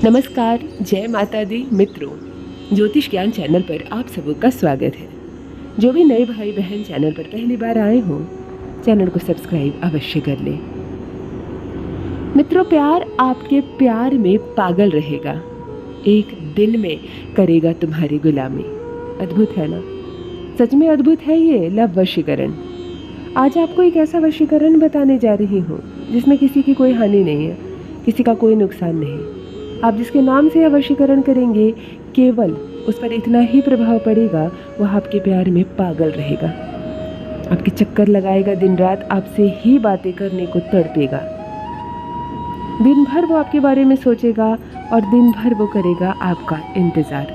नमस्कार, जय माता दी मित्रों। ज्योतिष ज्ञान चैनल पर आप सबका स्वागत है। जो भी नए भाई बहन चैनल पर पहली बार आए हों, चैनल को सब्सक्राइब अवश्य कर लें। मित्रों, प्यार आपके प्यार में पागल रहेगा, एक दिन में करेगा तुम्हारी गुलामी। अद्भुत है ना? सच में अद्भुत है ये लव वशीकरण। आज आपको एक ऐसा वशीकरण बताने जा रही हूँ जिसमें किसी की कोई हानि नहीं है, किसी का कोई नुकसान नहीं। आप जिसके नाम से यह वशीकरण करेंगे, केवल उस पर इतना ही प्रभाव पड़ेगा, वह आपके प्यार में पागल रहेगा, आपके चक्कर लगाएगा, दिन रात आपसे ही बातें करने को तड़पेगा। दिन भर वो आपके बारे में सोचेगा और दिन भर वो करेगा आपका इंतजार।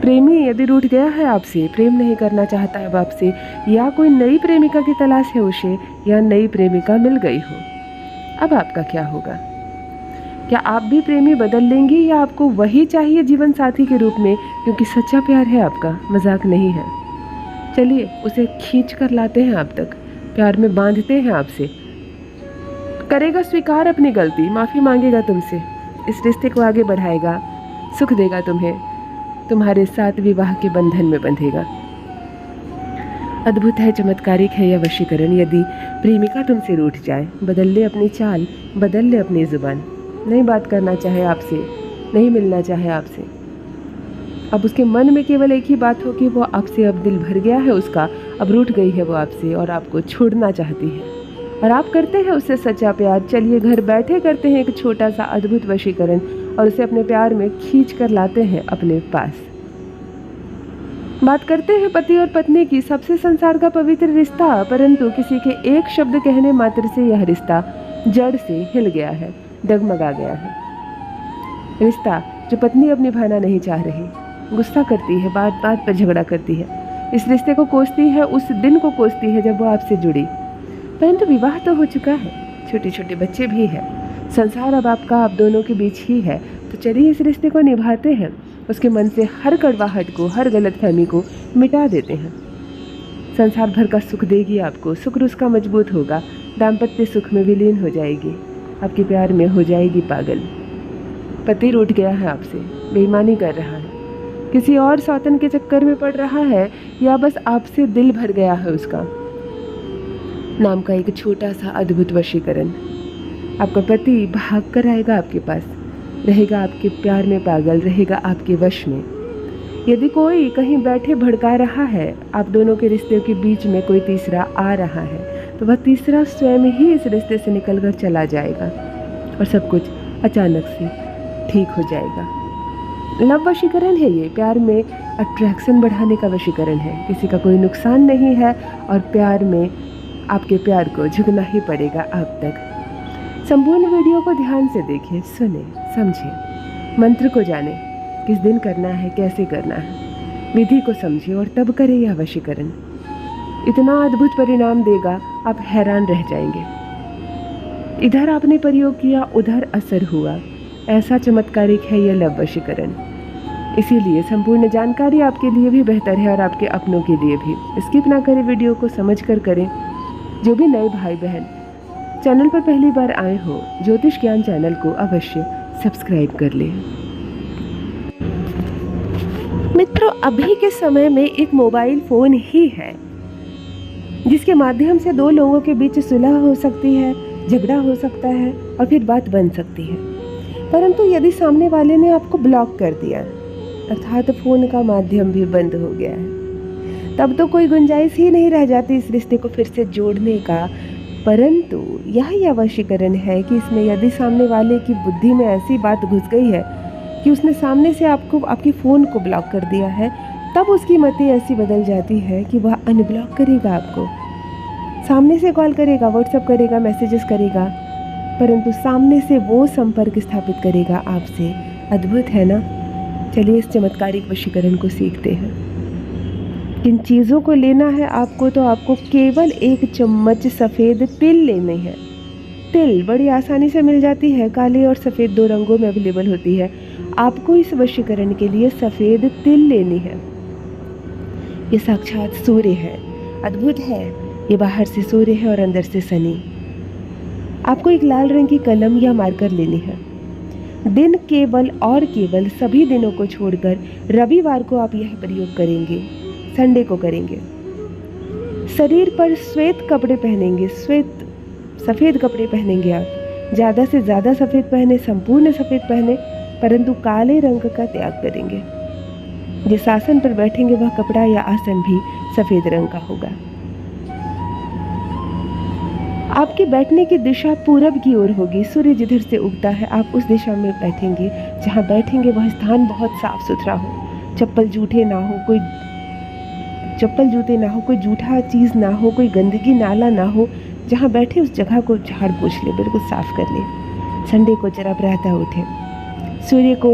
प्रेमी यदि रूठ गया है आपसे, प्रेम नहीं करना चाहता है अब आपसे, या कोई नई प्रेमिका की तलाश है उसे, या नई प्रेमिका मिल गई हो, अब आपका क्या होगा? क्या आप भी प्रेमी बदल लेंगी, या आपको वही चाहिए जीवन साथी के रूप में? क्योंकि सच्चा प्यार है आपका, मजाक नहीं है। चलिए उसे खींच कर लाते हैं आप तक, प्यार में बांधते हैं आपसे। करेगा स्वीकार अपनी गलती, माफ़ी मांगेगा तुमसे, इस रिश्ते को आगे बढ़ाएगा, सुख देगा तुम्हें, तुम्हारे साथ विवाह के बंधन में बंधेगा। अद्भुत है, चमत्कारिक है यह वशीकरण। यदि प्रेमिका तुमसे रूठ जाए, बदल ले अपनी चाल, बदल ले अपनी जुबान, नहीं बात करना चाहे आपसे, नहीं मिलना चाहे आपसे, अब उसके मन में केवल एक ही बात हो कि वो आपसे अब दिल भर गया है उसका, अब रूठ गई है वो आपसे और आपको छोड़ना चाहती है, और आप करते हैं उससे सच्चा प्यार। चलिए घर बैठे करते हैं एक छोटा सा अद्भुत वशीकरण और उसे अपने प्यार में खींच कर लाते हैं अपने पास। बात करते हैं पति और पत्नी की, सबसे संसार का पवित्र रिश्ता, परंतु किसी के एक शब्द कहने मात्र से यह रिश्ता जड़ से हिल गया है, डगमगा गया है। रिश्ता जो पत्नी अब निभाना नहीं चाह रही, गुस्सा करती है, बात बात पर झगड़ा करती है, इस रिश्ते को कोसती है, उस दिन को कोसती है जब वो आपसे जुड़ी। परंतु विवाह तो हो चुका है, छोटे छोटे बच्चे भी हैं, संसार अब आपका आप दोनों के बीच ही है। तो चलिए इस रिश्ते को निभाते हैं, उसके मन से हर कड़वाहट को, हर गलतफहमी को मिटा देते हैं। संसार भर का सुख देगी आपको, शुक्र उसका मजबूत होगा, दाम्पत्य सुख में विलीन हो जाएगी, आपके प्यार में हो जाएगी पागल। पति रूठ गया है आपसे, बेईमानी कर रहा है, किसी और सौतन के चक्कर में पड़ रहा है, या बस आपसे दिल भर गया है उसका, नाम का एक छोटा सा अद्भुत वशीकरण। आपका पति भाग कर आएगा आपके पास, रहेगा आपके प्यार में पागल, रहेगा आपके वश में। यदि कोई कहीं बैठे भड़का रहा है, आप दोनों के रिश्ते के बीच में कोई तीसरा आ रहा है, तो वह तीसरा स्वयं ही इस रिश्ते से निकलकर चला जाएगा और सब कुछ अचानक से ठीक हो जाएगा। लव वशीकरण है ये, प्यार में अट्रैक्शन बढ़ाने का वशीकरण है, किसी का कोई नुकसान नहीं है और प्यार में आपके प्यार को झुकना ही पड़ेगा आप तक। संपूर्ण वीडियो को ध्यान से देखें, सुने, समझें, मंत्र को जाने, किस दिन करना है, कैसे करना है, विधि को समझें और तब करें यह वशीकरण। इतना अद्भुत परिणाम देगा, आप हैरान रह जाएंगे। इधर आपने प्रयोग किया, उधर असर हुआ, ऐसा चमत्कारिक है यह लव वशीकरण। इसीलिए संपूर्ण जानकारी आपके लिए भी बेहतर है और आपके अपनों के लिए भी। स्किप ना करें, वीडियो को समझ कर करें। जो भी नए भाई बहन चैनल पर पहली बार आए हो, ज्योतिष ज्ञान चैनल को अवश्य सब्सक्राइब कर लें। मित्रों, अभी के समय में एक मोबाइल फ़ोन ही है जिसके माध्यम से दो लोगों के बीच सुलह हो सकती है, झगड़ा हो सकता है और फिर बात बन सकती है। परंतु यदि सामने वाले ने आपको ब्लॉक कर दिया, अर्थात फ़ोन का माध्यम भी बंद हो गया है, तब तो कोई गुंजाइश ही नहीं रह जाती इस रिश्ते को फिर से जोड़ने का। परंतु यह वशीकरण है कि इसमें यदि सामने वाले की बुद्धि में ऐसी बात घुस गई है कि उसने सामने से आपको, आपके फ़ोन को ब्लॉक कर दिया है, तब उसकी मति ऐसी बदल जाती है कि वह अनब्लॉक करेगा आपको, सामने से कॉल करेगा, व्हाट्सएप करेगा, मैसेजेस करेगा, परंतु सामने से वो संपर्क स्थापित करेगा आपसे। अद्भुत है ना? चलिए इस चमत्कारिक वशीकरण को सीखते हैं। किन चीज़ों को लेना है आपको, तो आपको केवल 1 चम्मच सफ़ेद तिल लेने हैं। तिल बड़ी आसानी से मिल जाती है, काले और सफ़ेद 2 रंगों में अवेलेबल होती है। आपको इस वशीकरण के लिए सफ़ेद तिल लेनी है। ये साक्षात सूर्य है, अद्भुत है। ये बाहर से सूर्य है और अंदर से शनि। आपको एक लाल रंग की कलम या मार्कर लेनी है। दिन केवल और केवल सभी दिनों को छोड़कर रविवार को आप यह प्रयोग करेंगे, संडे को करेंगे। शरीर पर श्वेत कपड़े पहनेंगे, सफ़ेद कपड़े पहनेंगे आप। ज़्यादा से ज़्यादा सफ़ेद पहने, संपूर्ण सफ़ेद पहने, परंतु काले रंग का त्याग करेंगे। जिस आसन पर बैठेंगे वह कपड़ा या आसन भी सफ़ेद रंग का होगा। आपके बैठने की दिशा पूरब की ओर होगी। सूर्य जिधर से उगता है आप उस दिशा में बैठेंगे। जहाँ बैठेंगे वह स्थान बहुत साफ सुथरा हो, चप्पल जूते ना हो, कोई जूठा चीज़ ना हो, कोई गंदगी नाला ना हो। जहाँ बैठे उस जगह को झाड़ पोंछ ले, बिल्कुल साफ कर ले। संडे को जरा प्रातः उठे, सूर्य को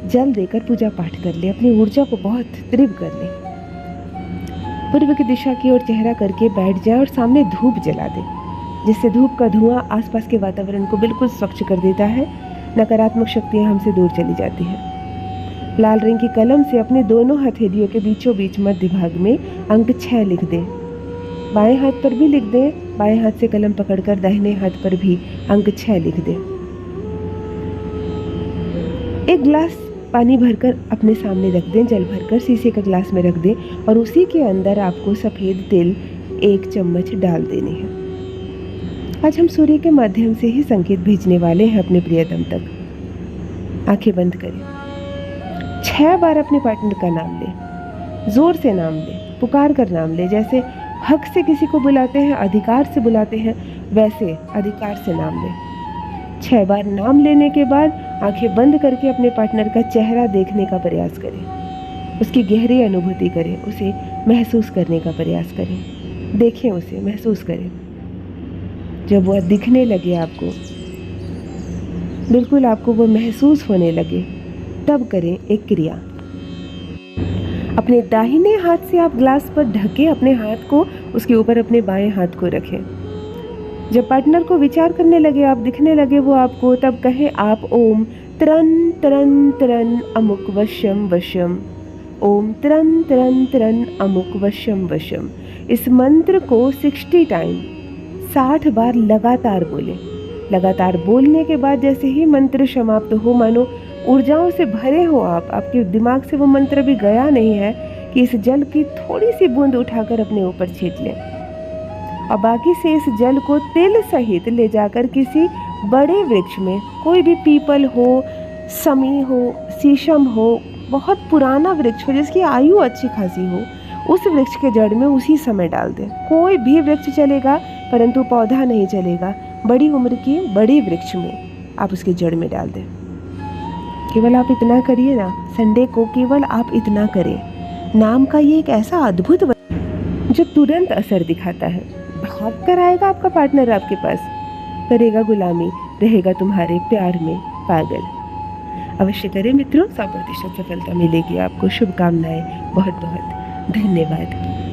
जल देकर पूजा पाठ कर ले, अपनी ऊर्जा को बहुत तीव्र कर ले। पूर्व की दिशा की ओर चेहरा करके बैठ जाए और सामने धूप जला दे, जिससे धूप का धुआं आसपास के वातावरण को बिल्कुल स्वच्छ कर देता है। नकारात्मक शक्तियाँ हमसे दूर चली जाती हैं। लाल रंग की कलम से अपने दोनों हथेलियों के बीचों बीच मध्य भाग में अंक 6 लिख दें। बाएं हाथ पर भी लिख दें। बाएं हाथ से कलम पकड़कर दाहिने हाथ पर भी अंक 6 लिख दें। एक गिलास पानी भरकर अपने सामने रख दें, जल भरकर शीशे का गिलास में रख दें और उसी के अंदर आपको सफ़ेद तिल 1 चम्मच डाल देने हैं। आज हम सूर्य के माध्यम से ही संकेत भेजने वाले हैं अपने प्रियतम तक। आंखें बंद करें। 6 बार अपने पार्टनर का नाम लें, जोर से नाम लें, पुकार कर नाम लें। जैसे हक से किसी को बुलाते हैं, अधिकार से बुलाते हैं, वैसे अधिकार से नाम लें। 6 बार नाम लेने के बाद आंखें बंद करके अपने पार्टनर का चेहरा देखने का प्रयास करें, उसकी गहरी अनुभूति करें, उसे महसूस करने का प्रयास करें। देखें उसे, महसूस करें। जब वह दिखने लगे आपको, बिल्कुल आपको वो महसूस होने लगे, तब करें एक क्रिया। अपने दाहिने हाथ से आप ग्लास पर ढके अपने हाथ को, उसके ऊपर अपने बाएं हाथ को रखें। जब पार्टनर को विचार करने लगे, आप दिखने लगे वो आपको, तब कहें आप ओम तरन तरन तरन अमुक वशम वशम, ओम तरन तरन तरन अमुक वशम वशम। इस मंत्र को 60 टाइम 60 बार लगातार बोलें। लगातार बोलने के बाद जैसे ही मंत्र समाप्त हो, मानो ऊर्जाओं से भरे हो आप, आपके दिमाग से वो मंत्र भी गया नहीं है कि इस जल की थोड़ी सी बूंद उठाकर अपने ऊपर छींट लें और बाकी से इस जल को तिल सहित ले जाकर किसी बड़े वृक्ष में, कोई भी पीपल हो, समी हो, शीशम हो, बहुत पुराना वृक्ष हो जिसकी आयु अच्छी खासी हो, उस वृक्ष के जड़ में उसी समय डाल दें। कोई भी वृक्ष चलेगा परंतु पौधा नहीं चलेगा। बड़ी उम्र की बड़े वृक्ष में आप उसके जड़ में डाल दें। केवल आप इतना करिए ना, संडे को केवल आप इतना करें। नाम का ये एक ऐसा अद्भुत जो तुरंत असर दिखाता है। भाग कर आएगा आपका पार्टनर आपके पास, करेगा गुलामी, रहेगा तुम्हारे प्यार में पागल। अवश्य करें मित्रों, 100% सफलता मिलेगी आपको। शुभकामनाएं, बहुत बहुत धन्यवाद।